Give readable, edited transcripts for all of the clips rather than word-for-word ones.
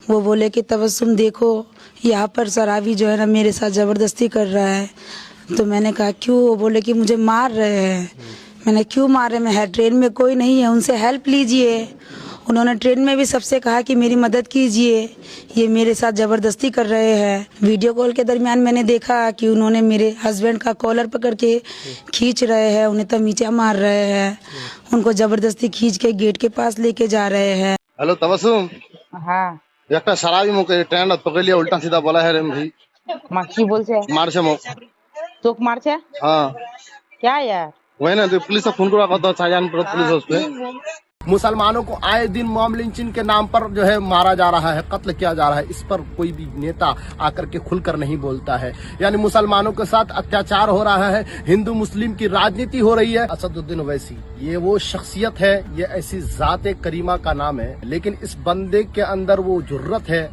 वो बोले कि तबस्सुम देखो यहाँ पर शराबी जो है ना मेरे साथ ज़बरदस्ती कर रहा है। तो मैंने कहा क्यों? वो बोले कि मुझे मार रहे हैं। मैंने क्यों मार रहे? मैं है ट्रेन में कोई नहीं है, उनसे हेल्प लीजिए। उन्होंने ट्रेन में भी सबसे कहा कि मेरी मदद कीजिए, ये मेरे साथ ज़बरदस्ती कर रहे हैं। वीडियो कॉल के दरमियान मैंने देखा कि उन्होंने मेरे हस्बैंड का कॉलर पकड़ के खींच रहे हैं, उन्हें तमीचा मार रहे हैं, उनको ज़बरदस्ती खींच के गेट के पास लेके जा रहे हैं। हेलो तबस्सुम, হ্যাঁ একটা সারাবি মুখে ট্রেন পকড়লিয়ে উল্টা সিধা বলা है रे भाई মা কি বলছে? मारছে मुख। তোক মারছে? हाँ क्या यार? वही ना, तो पुलिस से फोन करा कहता शाहजहान पुलिस उस पे। मुसलमानों को आए दिन मॉब लिंचिंग के नाम पर जो है मारा जा रहा है, कत्ल किया जा रहा है। इस पर कोई भी नेता आकर के खुलकर नहीं बोलता है। यानी मुसलमानों के साथ अत्याचार हो रहा है, हिंदू मुस्लिम की राजनीति हो रही है। असदुद्दीन ओवैसी ये वो शख्सियत है, ये ऐसी जाते करीमा का नाम है, लेकिन इस बंदे के अंदर वो जुर्रत है,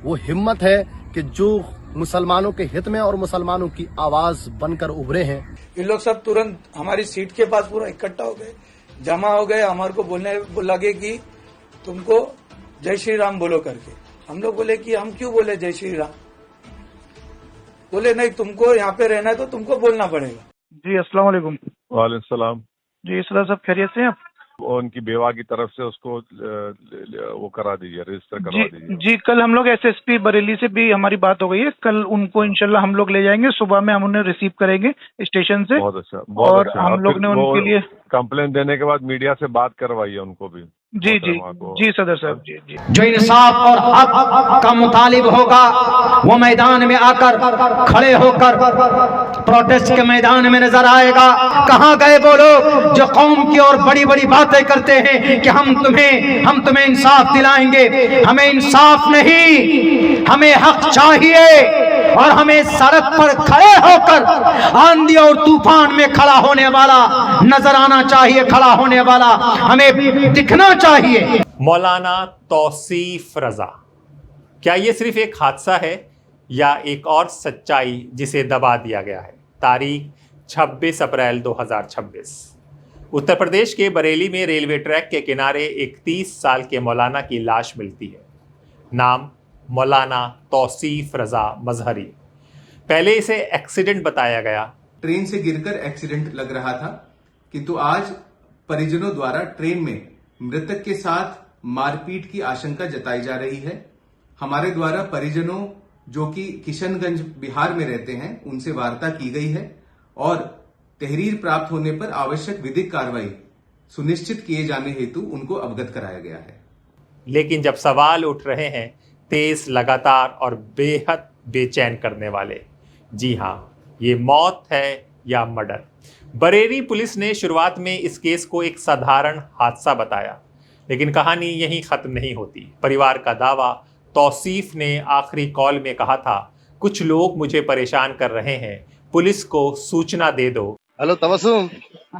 वो हिम्मत है कि जो मुसलमानों के हित में और मुसलमानों की आवाज बनकर उभरे हैं। इन लोग सब तुरंत हमारी सीट के पास पूरा इकट्ठा हो गए, जमा हो गए। हमारे को बोलने लगे कि तुमको जय श्री राम बोलो करके। हम लोग बोले कि हम क्यों बोले जय श्री राम? बोले नहीं, तुमको यहाँ पे रहना है तो तुमको बोलना पड़ेगा। जी अस्सलाम वालेकुम। वालेकुम सलाम। जी इसरा सब खैरियत से हैं आप? उनकी बेवा की तरफ से उसको वो करा दीजिए, रजिस्टर करवा दीजिए। जी कल हम लोग एसएसपी बरेली से भी हमारी बात हो गई है। कल उनको इंशाल्लाह हम लोग ले जाएंगे, सुबह में हम उन्हें रिसीव करेंगे स्टेशन से। बहुत अच्छा, बहुत और अच्छा। हम लोग ने उनके लिए कंप्लेन देने के बाद मीडिया से बात करवाइए उनको भी। जी जी जी सदर साहब जी जी। जो इंसाफ और हक का मुतालिब होगा वो मैदान में आकर खड़े होकर प्रोटेस्ट के मैदान में नजर आएगा। कहाँ गए वो लोग जो कौम की और बड़ी बड़ी बातें करते हैं कि हम तुम्हें इंसाफ दिलाएंगे? हमें इंसाफ नहीं, हमें हक चाहिए। और हमें सड़क पर खड़े होकर आंधी और तूफान में खड़ा होने वाला नजर आना चाहिए, खड़ा होने वाला हमें दिखना चाहिए। मौलाना तौसीफ रजा, क्या ये सिर्फ एक हादसा है या एक और सच्चाई जिसे दबा दिया गया है? तारीख 26 अप्रैल 2026। उत्तर प्रदेश के बरेली में रेलवे ट्रैक के किनारे एक 30 साल के मौलाना की लाश मिलती है। नाम मौलाना तौसीफ रजा मजहरी। पहले इसे एक्सीडेंट बताया गया। ट्रेन से गिरकर एक्सीडेंट लग रहा था, किंतु आज परिजनों द्वारा ट्रेन में मृतक के साथ मारपीट की आशंका जताई जा रही है। हमारे द्वारा परिजनों जो कि किशनगंज बिहार में रहते हैं उनसे वार्ता की गई है और तहरीर प्राप्त होने पर आवश्यक विधिक कार्रवाई सुनिश्चित किए जाने हेतु उनको अवगत कराया गया है। लेकिन जब सवाल उठ रहे हैं तेज, लगातार और बेहद बेचैन करने वाले, जी हाँ, ये मौत है या मर्डर? बरेली पुलिस ने शुरुआत में इस केस को एक साधारण हादसा बताया, लेकिन कहानी यहीं ख़त्म नहीं होती। परिवार का दावा, तौसीफ ने आखिरी कॉल में कहा था, कुछ लोग मुझे परेशान कर रहे हैं, पुलिस को सूचना दे दो। हेलो तबस्सुम,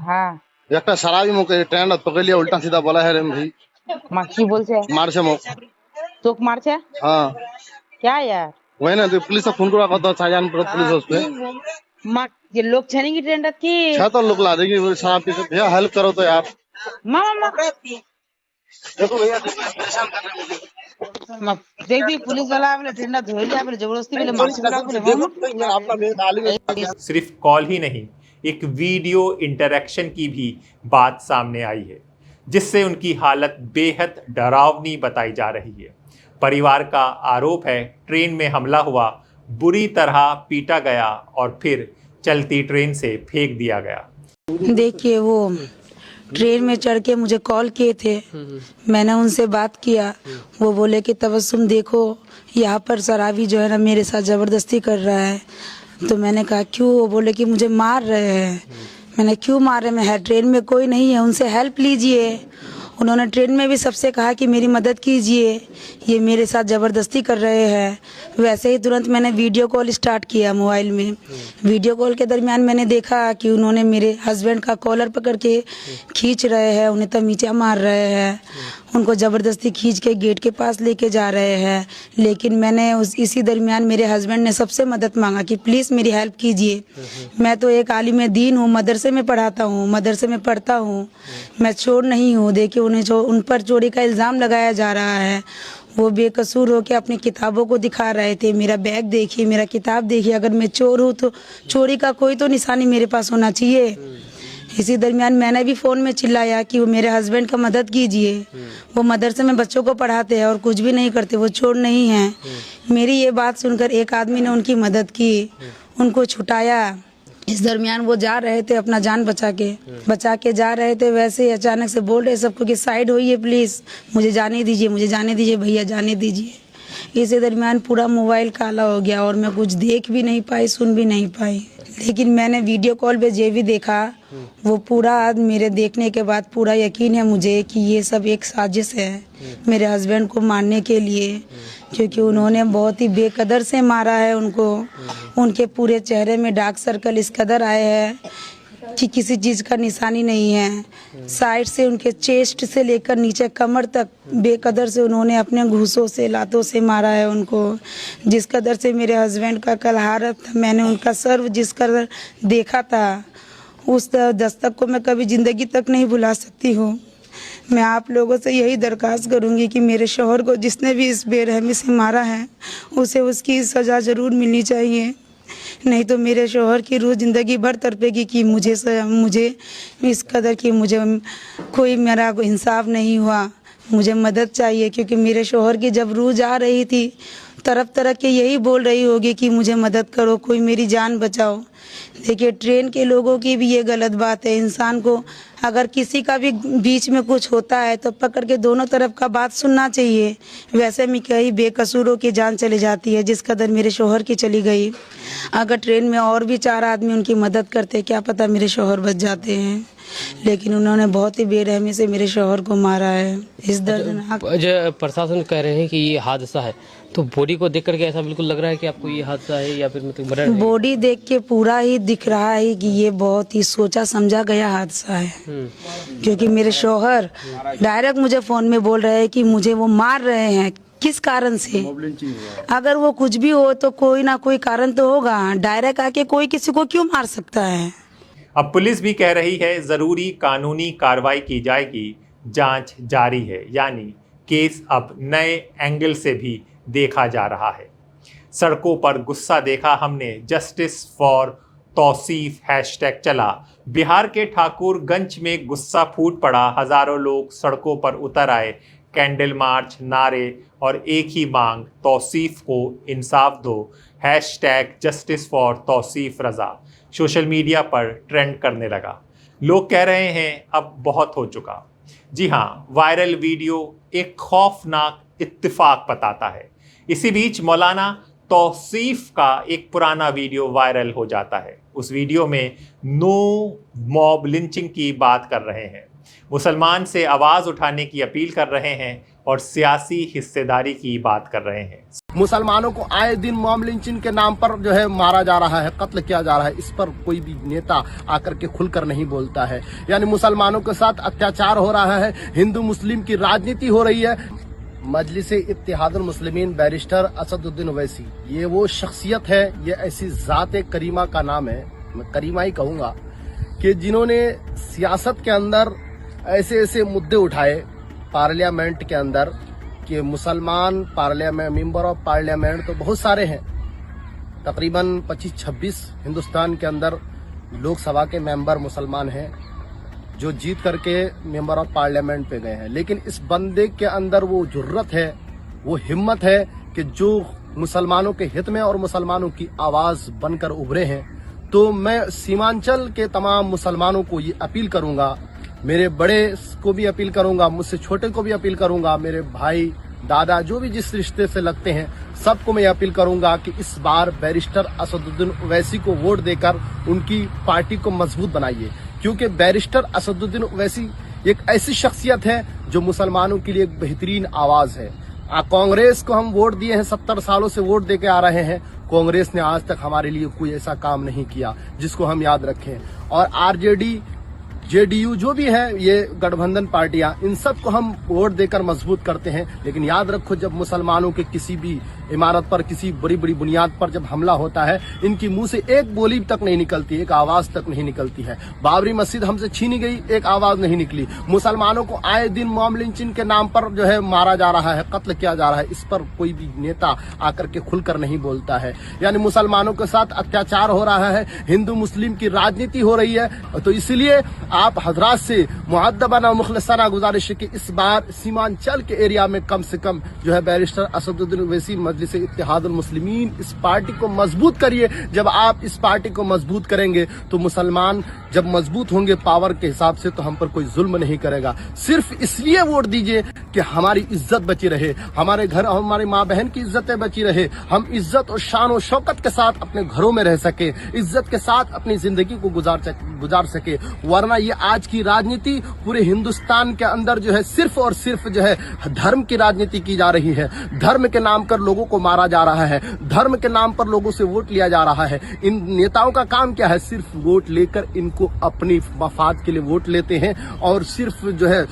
হ্যাঁ একটা সারাবি মুখে ট্রেন পকড়লিয়ে উল্টা সিধা বলা है रे भाई মা কি বলছে? मारছে मुख। তোক মারছে? हाँ क्या यार? वही ना, तो पुलिस से फोन करा कहता शाहजहान पुलिस उस पे। মা ये लोग छनेंगे ट्रेंड की छह तो लोग ला देगी शराब पी के। भैया हेल्प करो तो यार। मामा देखो भैया परेशान कर रहे हैं मुझे। देख भी पुलिस वाला अपने ट्रेंड धोई लिया, अपने जबरदस्ती वाले मार। सिर्फ कॉल ही नहीं, एक वीडियो इंटरेक्शन की भी बात सामने आई है, जिससे उनकी हालत बेहद डरावनी बताई जा रही है। परिवार का आरोप है ट्रेन में हमला हुआ, बुरी तरह पीटा गया और फिर चलती ट्रेन से फेंक दिया गया। देखिए वो ट्रेन में चढ़ के मुझे कॉल किए थे, मैंने उनसे बात किया। वो बोले कि तबस्सुम देखो यहाँ पर शराबी जो है ना मेरे साथ ज़बरदस्ती कर रहा है। तो मैंने कहा क्यों? वो बोले कि मुझे मार रहे हैं। मैंने क्यों मार रहे? मैं है ट्रेन में कोई नहीं है, उनसे हेल्प लीजिए। उन्होंने ट्रेन में भी सबसे कहा कि मेरी मदद कीजिए, ये मेरे साथ ज़बरदस्ती कर रहे हैं। वैसे ही तुरंत मैंने वीडियो कॉल स्टार्ट किया मोबाइल में। वीडियो कॉल के दरमियान मैंने देखा कि उन्होंने मेरे हस्बैंड का कॉलर पकड़ के खींच रहे हैं, उन्हें तमीचा मार रहे हैं, उनको ज़बरदस्ती खींच के गेट के पास लेके जा रहे हैं। लेकिन मैंने इसी दरमियान मेरे हस्बैंड ने सबसे मदद मांगा कि प्लीज़ मेरी हेल्प कीजिए। मैं तो एक आलिम दीन हूँ, मदरसे में पढ़ाता हूँ, मदरसे में पढ़ता हूँ, मैं चोर नहीं हूँ। देखिए उन पर चोरी का इल्ज़ाम लगाया जा रहा है। वो बेकसूर होकर अपनी किताबों को दिखा रहे थे, मेरा बैग देखिए, मेरा किताब देखिए, अगर मैं चोर हूँ तो चोरी का कोई तो निशानी मेरे पास होना चाहिए। इसी दरमियान मैंने भी फ़ोन में चिल्लाया कि वो मेरे हस्बैंड का मदद कीजिए, वो मदरसे में बच्चों को पढ़ाते हैं और कुछ भी नहीं करते, वो चोर नहीं हैं। मेरी ये बात सुनकर एक आदमी ने उनकी मदद की, उनको छुटाया। इस दरमियान वो जा रहे थे अपना जान बचा के जा रहे थे, वैसे ही अचानक से बोल रहे सबको कि साइड होइए प्लीज़, मुझे जाने दीजिए भैया, जाने दीजिए। इसी दरमियान पूरा मोबाइल काला हो गया और मैं कुछ देख भी नहीं पाई, सुन भी नहीं पाई। लेकिन मैंने वीडियो कॉल पे जो भी देखा, वो पूरा मेरे देखने के बाद पूरा यकीन है मुझे कि ये सब एक साजिश है मेरे हस्बैंड को मारने के लिए, क्योंकि उन्होंने बहुत ही बेकदर से मारा है उनको। उनके पूरे चेहरे में डार्क सर्कल इस कदर आए हैं कि किसी चीज़ का निशानी नहीं है। साइड से उनके चेस्ट से लेकर नीचे कमर तक बेकदर से उन्होंने अपने घूसों से, लातों से मारा है उनको। जिस कदर से मेरे हस्बैंड का कल हालत था, मैंने उनका सर्व जिस कदर देखा था, उस दस्तक को मैं कभी ज़िंदगी तक नहीं भुला सकती हूँ। मैं आप लोगों से यही दरख्वास्त करूँगी कि मेरे शौहर को जिसने भी इस बेरहमी से मारा है, उसे उसकी सज़ा ज़रूर मिलनी चाहिए, नहीं तो मेरे शौहर की रूह ज़िंदगी भर तड़पेगी कि मुझे इस कदर की मुझे कोई मेरा इंसाफ नहीं हुआ, मुझे मदद चाहिए। क्योंकि मेरे शौहर की जब रूह जा रही थी, तरफ के यही बोल रही होगी कि मुझे मदद करो, कोई मेरी जान बचाओ। देखिए, ट्रेन के लोगों की भी ये गलत बात है। इंसान को अगर किसी का भी बीच में कुछ होता है तो पकड़ के दोनों तरफ का बात सुनना चाहिए। वैसे में कई बेकसूरों की जान चली जाती है, जिस कदर मेरे शौहर की चली गई। अगर ट्रेन में और भी 4 आदमी उनकी मदद करते, क्या पता मेरे शौहर बच जाते हैं। लेकिन उन्होंने बहुत ही बेरहमी से मेरे शौहर को मारा है। इस दर्दनाक प्रशासन कह रहे हैं कि ये हादसा है, तो बॉडी को देख करके ऐसा बिल्कुल लग रहा है कि आपको ये हादसा है या फिर मतलब मर्डर है? बॉडी देख के पूरा ही दिख रहा है कि ये बहुत ही सोचा समझा गया हादसा है। क्योंकि मेरे शौहर डायरेक्ट मुझे फोन में बोल रहे हैं कि मुझे वो मार रहे हैं। किस कारण से? अगर वो कुछ भी हो तो कोई ना कोई कारण तो होगा। डायरेक्ट आके कोई किसी को क्यों मार सकता है? अब पुलिस भी कह रही है जरूरी कानूनी कार्रवाई की जाएगी, जांच जारी है। यानी केस अब नए एंगल से भी देखा जा रहा है। सड़कों पर गुस्सा देखा हमने, जस्टिस फॉर तौसीफ हैशटैग चला। बिहार के ठाकुरगंज में गुस्सा फूट पड़ा, हजारों लोग सड़कों पर उतर आए, कैंडल मार्च, नारे और एक ही मांग, तौसीफ को इंसाफ दो। Hashtag justice for Tauseef Raza social media पर ट्रेंड करने लगा। लोग कह रहे हैं अब बहुत हो चुका। जी हाँ, वायरल वीडियो एक खौफनाक इत्तेफाक बताता है। इसी बीच मौलाना तौसीफ का एक पुराना वीडियो वायरल हो जाता है। उस वीडियो में नो मॉब लिंचिंग की बात कर रहे हैं, मुसलमान से आवाज़ उठाने की अपील कर रहे हैं और सियासी हिस्सेदारी की बात कर रहे हैं। मुसलमानों को आए दिन मॉब लिंचिंग के नाम पर जो है मारा जा रहा है, कत्ल किया जा रहा है। इस पर कोई भी नेता आकर के खुलकर नहीं बोलता है। यानी मुसलमानों के साथ अत्याचार हो रहा है, हिंदू मुस्लिम की राजनीति हो रही है। मजलिस इत्तेहादुल मुस्लिमीन बैरिस्टर असदुद्दीन ओवैसी, ये वो शख्सियत है, ये ऐसी जात करीमा का नाम है, मैं करीमा ही कहूँगा, कि जिन्होंने सियासत के अंदर ऐसे ऐसे मुद्दे उठाए पार्लियामेंट के अंदर कि मुसलमान पार्लियामेंट, मेंबर ऑफ पार्लियामेंट तो बहुत सारे हैं, तकरीबन 25-26 हिंदुस्तान के अंदर लोकसभा के मेंबर मुसलमान हैं जो जीत करके मेंबर ऑफ पार्लियामेंट पे गए हैं। लेकिन इस बंदे के अंदर वो जुर्रत है, वो हिम्मत है कि जो मुसलमानों के हित में और मुसलमानों की आवाज बनकर उभरे हैं। तो मैं सीमांचल के तमाम मुसलमानों को ये अपील करूंगा, मेरे बड़े को भी अपील करूंगा, मुझसे छोटे को भी अपील करूंगा, मेरे भाई दादा जो भी जिस रिश्ते से लगते हैं सबको मैं अपील करूंगा कि इस बार बैरिस्टर असदुद्दीन ओवैसी को वोट देकर उनकी पार्टी को मजबूत बनाइए। क्योंकि बैरिस्टर असदुद्दीन ओवैसी एक ऐसी शख्सियत है जो मुसलमानों के लिए एक बेहतरीन आवाज है। कांग्रेस को हम वोट दिए हैं, 70 सालों से वोट देके आ रहे हैं, कांग्रेस ने आज तक हमारे लिए कोई ऐसा काम नहीं किया जिसको हम याद रखें। और आरजेडी जेडीयू जो भी है, ये गठबंधन पार्टियां, इन सबको हम वोट देकर मजबूत करते हैं। लेकिन याद रखो, जब मुसलमानों के किसी भी इमारत पर, किसी बड़ी बड़ी बुनियाद पर जब हमला होता है, इनकी मुंह से एक बोली तक नहीं निकलती, एक आवाज तक नहीं निकलती है। बाबरी मस्जिद हमसे छीनी गई, एक आवाज नहीं निकली। मुसलमानों को आए दिन मॉब लिंचिंग के नाम पर जो है मारा जा रहा है, कत्ल किया जा रहा है, इस पर कोई भी नेता आकर के खुलकर नहीं बोलता है। यानी मुसलमानों के साथ अत्याचार हो रहा है, हिंदू मुस्लिम की राजनीति हो रही है। तो इसलिए आप हजरात से मुअद्दबाना मुखलिसाना गुजारिश है कि इस बार सीमांचल के एरिया में कम से कम जो है बैरिस्टर असदुद्दीन ओवैसी मजलिस इत्तेहादुल मुस्लिमीन, इस पार्टी को मजबूत करिए। जब आप इस पार्टी को मजबूत करेंगे तो मुसलमान जब मजबूत होंगे पावर के हिसाब से, तो हम पर कोई जुल्म नहीं करेगा। सिर्फ इसलिए वोट दीजिए कि हमारी इज्जत बची रहे, हमारे घर हमारी माँ बहन की इज्जतें बची रहे, हम इज्जत और शान और शौकत के साथ अपने घरों में रह सके, इज्जत के साथ अपनी जिंदगी को गुजार सके। वरना ये आज की राजनीति पूरे हिंदुस्तान के अंदर जो है सिर्फ और सिर्फ जो है धर्म की राजनीति की जा रही है। धर्म के नाम पर लोगों को मारा जा रहा है, धर्म के नाम पर लोगों से वोट लिया जा रहा है। इन नेताओं का काम क्या है? सिर्फ वोट लेकर इनको अपनी मफाद के लिए वोट लेते हैं और सिर्फ जो है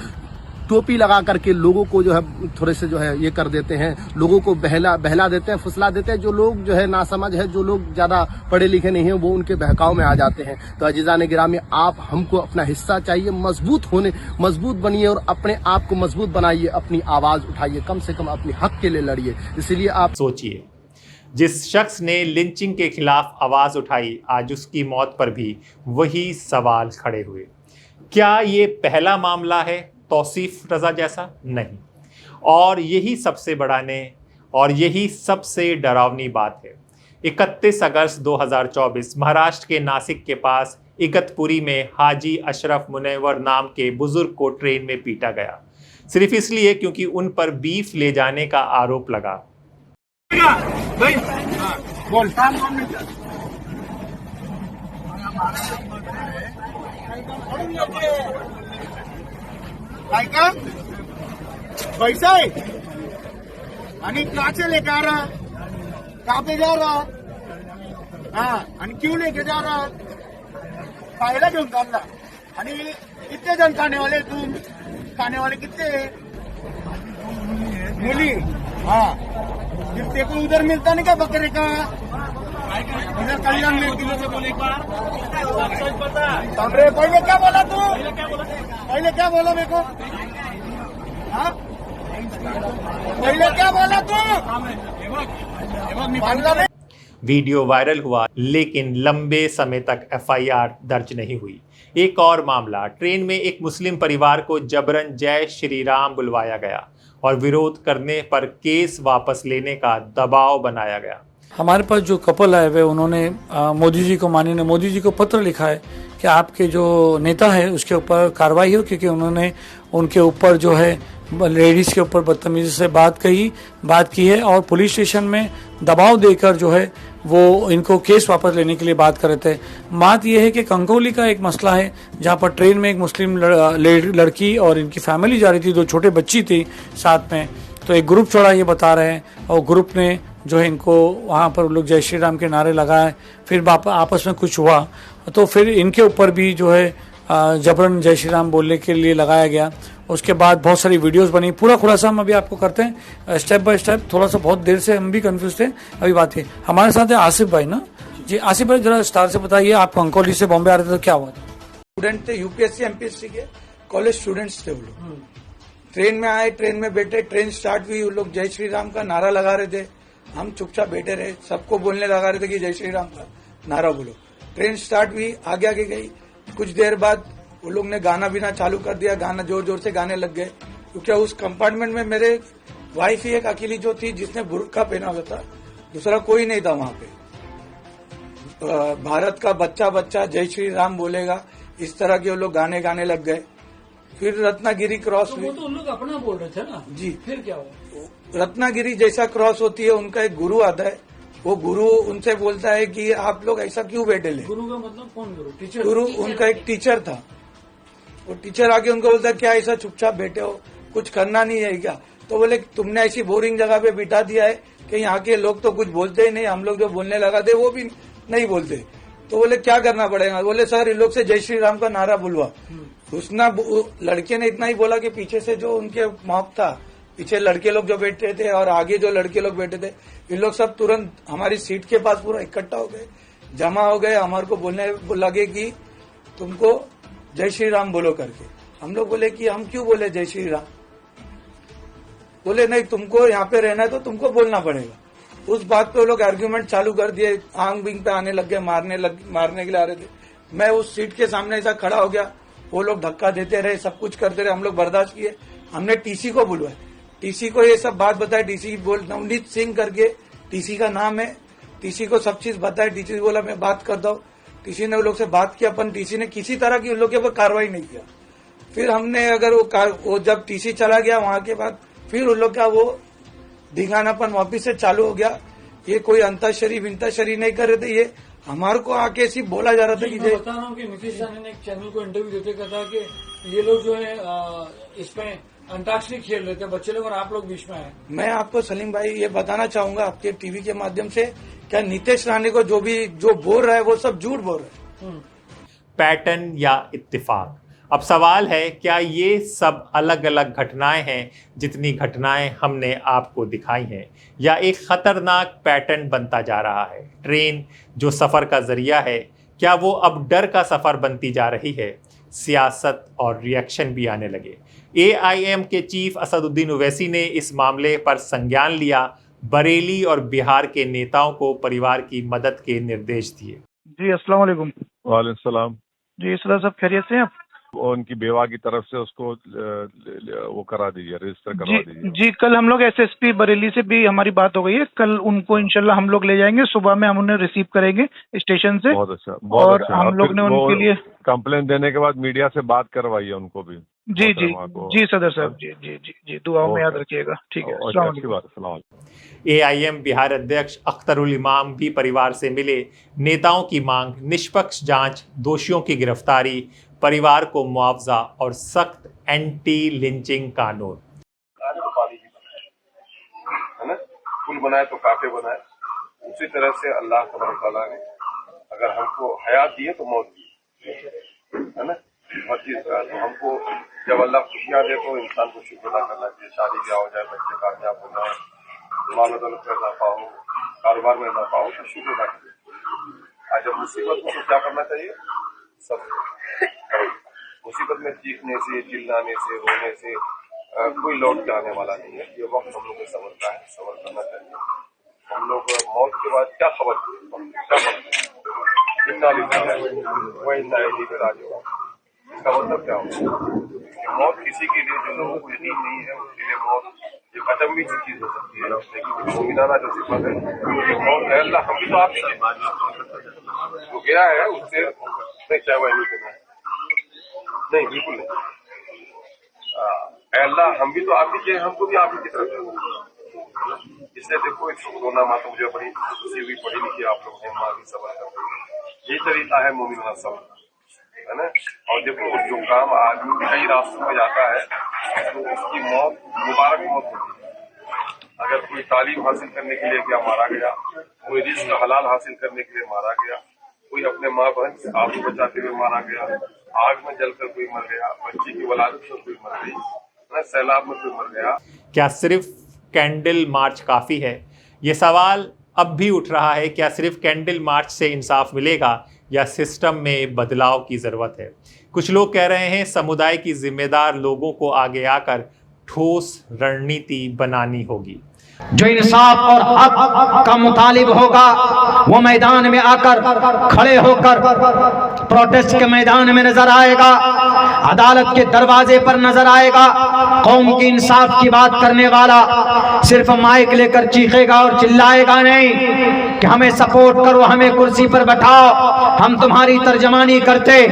टोपी लगा करके लोगों को जो है थोड़े से जो है ये कर देते हैं, लोगों को बहला देते हैं, फुसला देते हैं। जो लोग जो है नासमझ है, जो लोग ज्यादा पढ़े लिखे नहीं है, वो उनके बहकाव में आ जाते हैं। तो अजीजान गिरामी, आप हमको अपना हिस्सा चाहिए, मजबूत बनिए और अपने आप को मजबूत बनाइए, अपनी आवाज उठाइए, कम से कम अपने हक के लिए लड़िए। इसलिए आप सोचिए, जिस शख्स ने लिंचिंग के खिलाफ आवाज उठाई, आज उसकी मौत पर भी वही सवाल खड़े हुए। क्या ये पहला मामला है तौसीफ रजा जैसा? नहीं। और यही सबसे यही सबसे डरावनी बात है। 31 अगस्त 2024 महाराष्ट्र के नासिक के पास इगतपुरी में हाजी अशरफ मुनव्वर नाम के बुजुर्ग को ट्रेन में पीटा गया, सिर्फ इसलिए क्योंकि उन पर बीफ ले जाने का आरोप लगा। पैसा आहे आणि काचे लेके आ रहा, कहाँ पे जा रहा, हाँ, आणि क्यों लेके जा रहा, पाहिला घेऊन चालला। आणि कितने जण खाने वाले, तुम खाने वाले कितने मुली? हाँ, जिससे को उधर मिलता नहीं क्या बकरे का, इधर कल्याण में किलो बोले पहले क्या बोला तू, पहले क्या बोला मेरे को, हाँ? पहले क्या बोला तू? वीडियो वायरल हुआ, लेकिन लंबे समय तक एफआईआर दर्ज नहीं हुई। एक और मामला, ट्रेन में एक मुस्लिम परिवार को जबरन जय श्री राम बुलवाया गया और विरोध करने पर केस वापस लेने का दबाव बनाया गया। हमारे पास जो कपल आए हुए, उन्होंने मोदी जी को, माननीय मोदी जी को पत्र लिखा है कि आपके जो नेता है उसके ऊपर कार्रवाई हो, क्योंकि उन्होंने उनके ऊपर जो है लेडीज के ऊपर बदतमीजी से बात की है और पुलिस स्टेशन में दबाव देकर जो है वो इनको केस वापस लेने के लिए बात कर रहे थे। बात यह है कि कंकोली का एक मसला है जहां पर ट्रेन में एक मुस्लिम लड़की और इनकी फैमिली जा रही थी, 2 छोटे बच्ची थी साथ में। तो एक ग्रुप छोड़ा, ये बता रहे हैं, और ग्रुप ने जो है इनको वहाँ पर लोग जय श्री राम के नारे लगाए, फिर आपस में कुछ हुआ तो फिर इनके ऊपर भी जो है जबरन जय श्री राम बोलने के लिए लगाया गया। उसके बाद बहुत सारी वीडियोस बनी, पूरा खुलासा हम अभी आपको करते हैं स्टेप बाय स्टेप। थोड़ा सा बहुत देर से हम भी कंफ्यूज थे। अभी बात है, हमारे साथ है आसिफ भाई ना जी। आसिफ भाई जरा स्टार से बताइए, आप कंकोली से बॉम्बे आ रहे थे तो क्या हुआ? स्टूडेंट थे, यूपीएससी एमपीएससी के कॉलेज स्टूडेंट्स थे वो लोग। ट्रेन में आए, ट्रेन में बैठे, ट्रेन स्टार्ट हुई, वो लोग जय श्री राम का नारा लगा रहे थे। हम चुपचाप बैठे रहे, सबको बोलने लगा रहे थे कि जय श्री राम का नारा बोलो। ट्रेन स्टार्ट हुई, आगे आगे गई। कुछ देर बाद वो लोग ने गाना बीना चालू कर दिया, गाना जोर जोर से गाने लग गए, क्योंकि उस कंपार्टमेंट में मेरे वाइफ ही एक अकेली जो थी जिसने बुर्का पहना हुआ था, दूसरा कोई नहीं था वहां पे। भारत का बच्चा बच्चा जय श्री राम बोलेगा, इस तरह के वो लोग गाने गाने लग गए। फिर रत्नागिरी क्रॉस हुई, तो उन लोग अपना बोल रहे थे ना जी। फिर क्या हुआ? रत्नागिरी जैसा क्रॉस होती है, उनका एक गुरु आता है, वो गुरु उनसे बोलता है कि आप लोग ऐसा क्यों बैठे ले। गुरु का मतलब कौन गुरु? टीचर? गुरु उनका एक टीचर था। वो टीचर आके उनको बोलता है क्या ऐसा चुपचाप बैठे हो, कुछ करना नहीं है क्या? तो बोले तुमने ऐसी बोरिंग जगह पे बिठा दिया है कि यहाँ के लोग तो कुछ बोलते ही नहीं, हम लोग जो बोलने लगा थे वो भी नहीं बोलते। तो बोले क्या करना पड़ेगा, बोले सर इन लोग से जय श्री राम का नारा बुलवा। उसना लड़के ने इतना ही बोला कि पीछे से जो उनके मॉब था, पीछे लड़के लोग जो बैठे थे और आगे जो लड़के लोग बैठे थे, इन लोग सब तुरंत हमारी सीट के पास पूरा इकट्ठा हो गए, जमा हो गए। हमारे को बोलने लगे कि तुमको जय श्री राम बोलो करके। हम लोग बोले कि हम क्यों बोले जय श्री राम, बोले नहीं तुमको यहाँ पे रहना है तो तुमको बोलना पड़ेगा। उस बात पे वो लोग आर्ग्यूमेंट चालू कर दिए, आंग बिंग पे आने लग गए, मारने के लिए आ रहे थे। मैं उस सीट के सामने ऐसा खड़ा हो गया, वो लोग धक्का देते रहे, सब कुछ करते रहे, हम लोग बर्दाश्त किए। हमने टीसी को बुलवाया, टीसी को ये सब बात बताया। टीसी बोल नवनीत सिंह करके टीसी का नाम है, टीसी को सब चीज बताया। टीसी बोला मैं बात करता हूँ। टीसी ने उन लोग से बात किया, अपन टीसी ने किसी तरह की उन लोग के ऊपर कार्रवाई नहीं किया। फिर हमने अगर वो जब टीसी चला गया वहां के बाद फिर उन लोग का वो ढिंगानापन वापिस से चालू हो गया। ये कोई अंताक्षरी विंताक्षरी नहीं कर रहे थे, ये हमारे को आके ऐसी बोला जा रहा था कि मैं बता रहा हूँ कि नीतीश राणे ने एक चैनल को इंटरव्यू देते कहा कि ये लोग जो है इसमें अंताक्षरी खेल रहे थे बच्चे लोग और आप लोग बीच में आए। मैं आपको सलीम भाई ये बताना चाहूंगा आपके टीवी के माध्यम से, क्या नीतीश राणे को जो बोल रहा है वो सब झूठ बोल रहा है। पैटर्न या इत्तेफाक। अब सवाल है, क्या ये सब अलग अलग घटनाएं हैं जितनी घटनाएं हमने आपको दिखाई हैं, या एक खतरनाक पैटर्न बनता जा रहा है। ट्रेन जो सफ़र का जरिया है, क्या वो अब डर का सफ़र बनती जा रही है। सियासत और रिएक्शन भी आने लगे। AIM के चीफ असदुद्दीन ओवैसी ने इस मामले पर संज्ञान लिया। बरेली और बिहार के नेताओं को परिवार की मदद के निर्देश दिए। जी अस्सलाम वालेकुम। वालेकुम सलाम। जी सर सब खैरियत से हैं आप? उनकी बेवा की तरफ से उसको वो करा दीजिए, रजिस्टर करवा दीजिए। जी कल हम लोग SSP बरेली से भी हमारी बात हो गई है, कल उनको इंशाल्लाह हम लोग ले जाएंगे, सुबह में हम उन्हें रिसीव करेंगे स्टेशन से। बहुत अच्छा, बहुत और अच्छा। हम लोग ने उनके लिए कंप्लेंट देने के बाद मीडिया से बात करवाइए उनको भी। जी जी जी सदर साहब, जी जी जी जी दुआओं में याद रखिएगा। ठीक है, अस्सलाम वालेकुम। AIM बिहार अध्यक्ष अख्तरुल इमाम भी परिवार से मिले। नेताओं की मांग निष्पक्ष जांच, दोषियों की गिरफ्तारी, परिवार को मुआवजा और सख्त एंटी लिंचिंग कानून। है ना, पुल बनाए तो कांटे बनाए, उसी तरह से अल्लाह तआला ने अगर हमको हयात दी है तो मौत दी है ना, हर चीज का। तो हमको जब अल्लाह खुशियां दे तो इंसान को शुक्र अदा करना चाहिए। शादी ब्याह हो जाए, बच्चे कामयाब हो जाए, माल दौलत में इजाफा हो, कारोबार में इजाफा हो, तो शुक्र अदा करिए। आज जब मुसीबत हो तो क्या करना चाहिए, सब मुसीबत में चीखने से, चिल्लाने से, रोने से कोई लौट के आने वाला नहीं है। ये वक्त हम लोग को सब्र का है, सब्र करना चाहिए। हम लोग मौत के बाद क्या खबर, इतना वही राज होगा। इसका मतलब क्या होगा, मौत किसी के लिए जो लोगों को यकीन नहीं है उसके लिए मौत एक अचंभी की चीज हो सकती है, लेकिन मोमिनाना जो सिफत है मौत है। अल्लाह हम भी तो आप ही जो गया है उससे नहीं चाहे वह नहीं देना है, नहीं बिल्कुल नहीं। अल्लाह हम भी तो आप ही के, हमको भी आप ही की तरफ है। इसलिए देखो इस कोरोना माँ तो मुझे बड़ी खुशी हुई, पढ़ी लिखी आप लोग हैं, माँ भी सबर कर रही है। यही तरीका है मोमिना सबर, है ना। और देखो जो काम आदमी कई रास्तों में जाता है तो उसकी मौत मुबारक मौत होती है। अगर कोई तालीम हासिल करने के लिए क्या मारा गया, कोई रिस्क हलाल हासिल करने के लिए मारा गया, कोई अपने माँ बहन से आंसू बचाते हुए मारा गया, आग में जलकर कोई मर गया, बच्ची की वलादत में कोई मर गई, सैलाब में कोई मर गया। क्या सिर्फ कैंडल मार्च काफ़ी है? ये सवाल अब भी उठ रहा है। क्या सिर्फ कैंडल मार्च से इंसाफ मिलेगा या सिस्टम में बदलाव की ज़रूरत है? कुछ लोग कह रहे हैं समुदाय की जिम्मेदार लोगों को आगे आकर ठोस रणनीति बनानी होगी। जो इंसाफ और हक का मुतालिब होगा वो मैदान में आकर खड़े होकर प्रोटेस्ट के मैदान में नजर आएगा, अदालत के दरवाजे पर नजर आएगा। कौम की इंसाफ की बात करने वाला सिर्फ माइक लेकर चीखेगा और चिल्लाएगा नहीं कि हमें सपोर्ट करो, हमें कुर्सी पर बैठाओ, हम तुम्हारी तर्जमानी करते।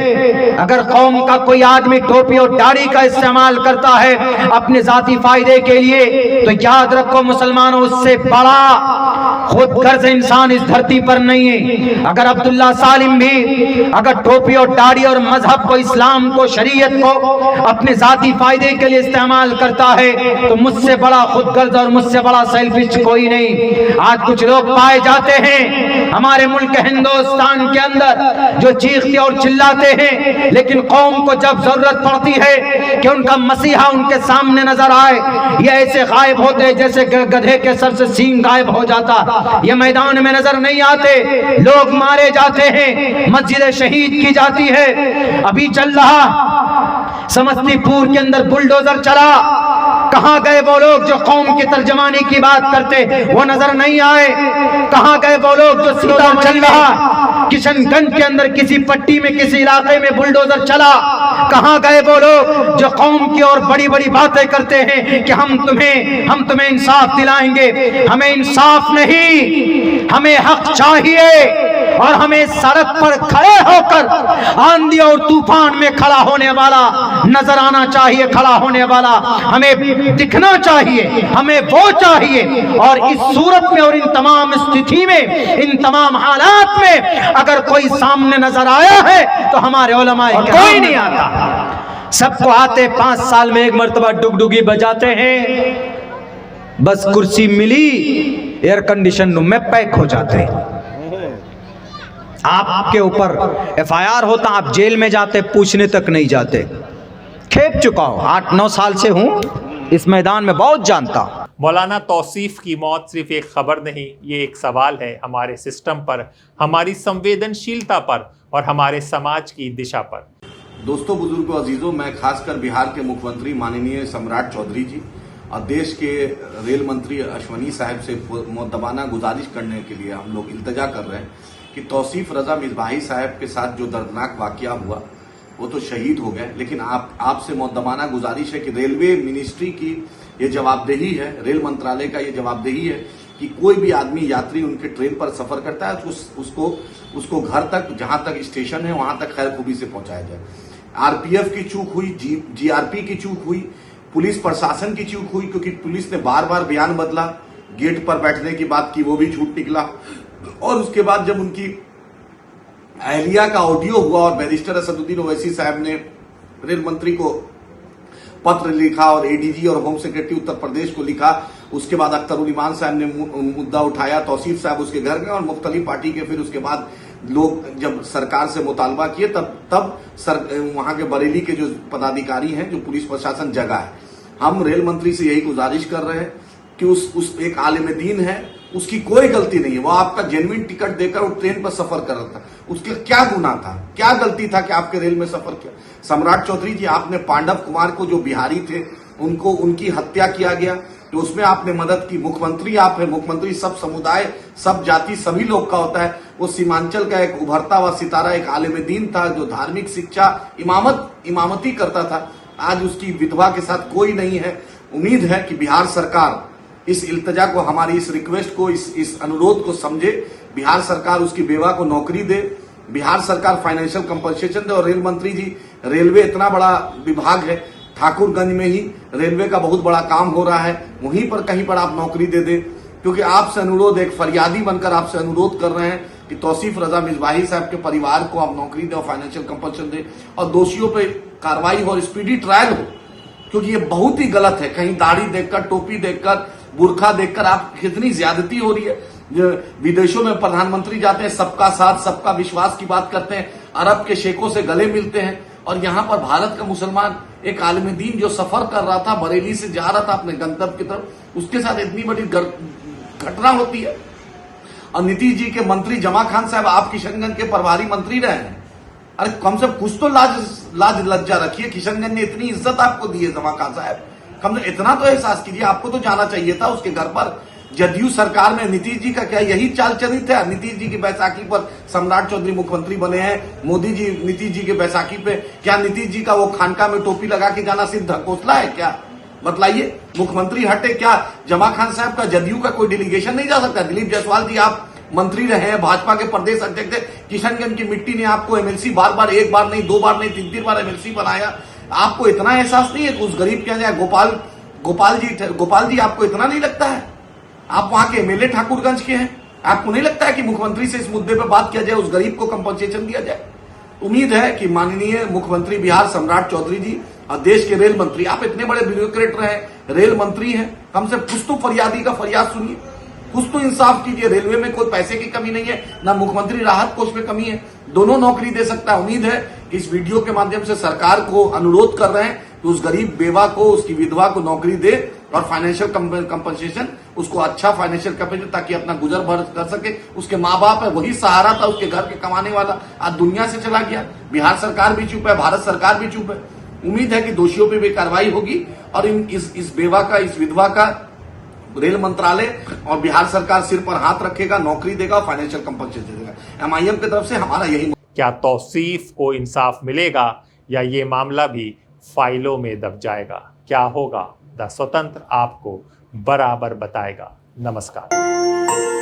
अगर कौम का कोई आदमी टोपी और दाढ़ी का इस्तेमाल करता है अपने जाती फायदे के लिए तो याद रखो मुसलमानों, उससे बड़ा खुद गर्ज इंसान इस धरती पर नहीं है। अगर अब्दुल्ला सालिम भी अगर टोपी और दाढ़ी और मजहब को, इस्लाम को, शरीयत को अपने जाती फायदे के लिए इस्तेमाल करता है तो मुझसे बड़ा खुदगर्ज और मुझसे बड़ा सेल्फिश कोई नहीं। आज कुछ लोग पाए जाते हैं हमारे मुल्क हिंदुस्तान के अंदर जो चीखते और चिल्लाते हैं, लेकिन कौम को जब जरूरत पड़ती है कि उनका मसीहा उनके सामने नजर आए, ये ऐसे गायब होते हैं जैसे गधे के सर से सींग गायब हो जाता। ये मैदान में नजर नहीं आते, लोग मारे जाते हैं, मस्जिद शहीद की जाती है। अभी चल रहा समस्तीपुर के अंदर बुलडोजर चला, कहां गए वो लोग जो कौम की तर्जमानी की बात करते, वो नजर नहीं आए। कहां गए वो लोग जो सीधा चल रहा किशनगंज के अंदर किसी पट्टी में किसी इलाके में बुलडोजर चला, कहां गए वो लोग जो कौम की और बड़ी बड़ी बातें करते हैं कि हम तुम्हें इंसाफ दिलाएंगे। हमें इंसाफ नहीं, हमें हक चाहिए और हमें सड़क पर खड़े होकर आंधी और तूफान में खड़ा होने वाला नजर आना चाहिए, खड़ा होने वाला हमें दिखना चाहिए, हमें वो चाहिए। और इस सूरत में और इन तमाम स्थिति में, इन तमाम हालात में अगर कोई सामने नजर आया है तो हमारे उलमाए कोई नहीं आता। सबको आते 5 साल में एक मर्तबा डुगडुगी बजाते हैं, बस कुर्सी मिली एयर कंडीशन रूम में पैक हो जाते हैं। आपके ऊपर FIR होता, आप जेल में जाते, पूछने तक नहीं जाते। खेप चुका हूं, 8-9 साल से हूं इस मैदान में, बहुत जानता हूं। मौलाना तौसीफ की मौत सिर्फ एक खबर नहीं, ये एक सवाल है हमारे सिस्टम पर, हमारी संवेदनशीलता पर और हमारे समाज की दिशा पर। दोस्तों, बुजुर्गों, अजीजों, मैं खासकर बिहार के मुख्यमंत्री माननीय सम्राट चौधरी जी और देश के रेल मंत्री अश्वनी साहब से मुद्दबाना गुजारिश करने के लिए हम लोग इल्तजा कर रहे हैं कि तौसीफ रजा मिसबाही साहब के साथ जो दर्दनाक वाकया हुआ वो तो शहीद हो गए, लेकिन आपसे मुद्दबाना गुजारिश है कि रेलवे मिनिस्ट्री की ये जवाबदेही है, रेल मंत्रालय का ये जवाबदेही है कि कोई भी आदमी यात्री उनके ट्रेन पर सफर करता है तो उसको घर तक, जहां तक स्टेशन है वहां तक खैर खूबी से पहुंचाया जाए। RPF की चूक हुई, GRP की चूक हुई, पुलिस प्रशासन की चूक हुई, क्योंकि पुलिस ने बार बार बयान बदला, गेट पर बैठने की बात की वो भी झूठ निकला, और उसके बाद जब उनकी अहलिया का ऑडियो हुआ और बैरिस्टर असदुद्दीन ओवैसी साहब ने रेल मंत्री को पत्र लिखा और ADG और होम सेक्रेटरी उत्तर प्रदेश को लिखा, उसके बाद अख्तरुल ईमान साहब ने मुद्दा उठाया, तौसीफ साहब उसके घर गए और मुख्तलिफ पार्टी के फिर उसके बाद लोग जब सरकार से मुतालबा किए तब वहां के बरेली के जो पदाधिकारी हैं, जो पुलिस प्रशासन जगा है। हम रेल मंत्री से यही गुजारिश कर रहे हैं कि उस एक आलिम दीन है, उसकी कोई गलती नहीं है, वो आपका जेन्युइन टिकट देकर वो ट्रेन पर सफर कर रहा था, उसके क्या गुनाह था, क्या गलती था कि आपके रेल में सफर किया। सम्राट चौधरी जी, आपने पांडव कुमार को जो बिहारी थे उनकी हत्या किया गया, तो उसमें आपने मदद की। मुख्यमंत्री आप है, मुख्यमंत्री सब समुदाय, सब जाति, सभी लोग का होता है। वो सीमांचल का एक उभरता हुआ सितारा, एक आलिम दीन था जो धार्मिक शिक्षा, इमामती करता था। आज उसकी विधवा के साथ कोई नहीं है। उम्मीद है कि बिहार सरकार इस इल्तजा को, हमारी इस रिक्वेस्ट को, इस अनुरोध को समझे। बिहार सरकार उसकी बेवा को नौकरी दे, बिहार सरकार फाइनेंशियल कंपनसेशन दे। और रेल मंत्री जी, रेलवे इतना बड़ा विभाग है, ठाकुरगंज में ही रेलवे का बहुत बड़ा काम हो रहा है, वहीं पर कहीं पर आप नौकरी दे दें, क्योंकि आपसे अनुरोध, एक फरियादी बनकर आपसे अनुरोध कर रहे हैं कि तौसीफ रजा मिसबाही साहब के परिवार को आप नौकरी दें और फाइनेंशियल कंपनसेशन दें और दोषियों पर कार्रवाई हो और स्पीडी ट्रायल हो, क्योंकि ये बहुत ही गलत है। कहीं दाढ़ी देखकर, टोपी देखकर, बुरखा देखकर आप कितनी ज्यादती हो रही है। विदेशों में प्रधानमंत्री जाते हैं, सबका साथ सबका विश्वास की बात करते हैं, अरब के शेखों से गले मिलते हैं, और यहाँ पर भारत का मुसलमान एक आलिम दीन जो सफर कर रहा था, बरेली से जा रहा था अपने गंतव्य की तरफ, उसके साथ इतनी बड़ी घटना होती है। और नीतीश जी के मंत्री जमा खान साहब, आप किशनगंज के प्रभारी मंत्री रहे हैं, अरे कम से कम कुछ तो लाज लज्जा रखिए। किशनगंज ने इतनी इज्जत आपको दी है जमा खान साहब, कम से इतना तो एहसास कीजिए। आपको तो जाना चाहिए था उसके घर पर। जदयू सरकार में नीतीश जी का क्या यही चाल चलित है? नीतीश जी की बैसाखी पर सम्राट चौधरी मुख्यमंत्री बने हैं, मोदी जी नीतीश जी के बैसाखी पे, क्या नीतीश जी का वो खानका में टोपी लगा के जाना सिर्फ ढकोसला है क्या? बतलाइए। मुख्यमंत्री हटे, क्या जमा खान साहब का जदयू का कोई डेलीगेशन नहीं जा सकता? दिलीप जायसवाल जी, आप मंत्री रहे हैं, भाजपा के प्रदेश अध्यक्ष थे, किशनगंज की मिट्टी ने आपको MLC बार बार, एक बार नहीं, 2 बार नहीं, 3 बार MLC बनाया। आपको इतना एहसास नहीं है कि उस गरीब के यहाँ गोपाल जी आपको इतना नहीं लगता है? आप वहां के एमएलए ठाकुरगंज के हैं, आपको नहीं लगता है कि मुख्यमंत्री से इस मुद्दे पर बात किया जाए, उस गरीब को कंपनसेशन दिया जाए? उम्मीद है कि माननीय मुख्यमंत्री बिहार सम्राट चौधरी जी और देश के रेल मंत्री, आप इतने बड़े ब्यूरोक्रेट रहे, रेल मंत्री हैं, कम से कुछ तो फरियादी का फरियाद सुनिए, कुछ तो इंसाफ कीजिए। रेलवे में कोई पैसे की कमी नहीं है, ना मुख्यमंत्री राहत कोष में कमी है, दोनों नौकरी दे सकता है। उम्मीद है कि इस वीडियो के माध्यम से सरकार को अनुरोध कर रहे हैं कि उस गरीब बेवा को, उसकी विधवा को नौकरी दे और फाइनेंशियल कंपनसेशन, उसको अच्छा फाइनेंशियल कैपेसिटी, ताकि अपना गुजर भर कर सके। उसके माँ बाप है, वही सहारा था उसके घर के कमाने वाला, आज दुनिया से चला गया। बिहार सरकार भी चुप है, भारत सरकार भी चुप है। उम्मीद है कि दोषियों पर भी कार्रवाई होगी और इस बेवा का, इस विधवा का रेल मंत्रालय और बिहार सरकार सिर पर हाथ रखेगा, नौकरी देगा, फाइनेंशियल कंपनसेशन देगा। एमआईएम की तरफ से हमारा यही। क्या तौसीफ को इंसाफ मिलेगा या ये मामला भी फाइलों में दब जाएगा? क्या होगा? द स्वतंत्र आपको बराबर बताएगा। नमस्कार।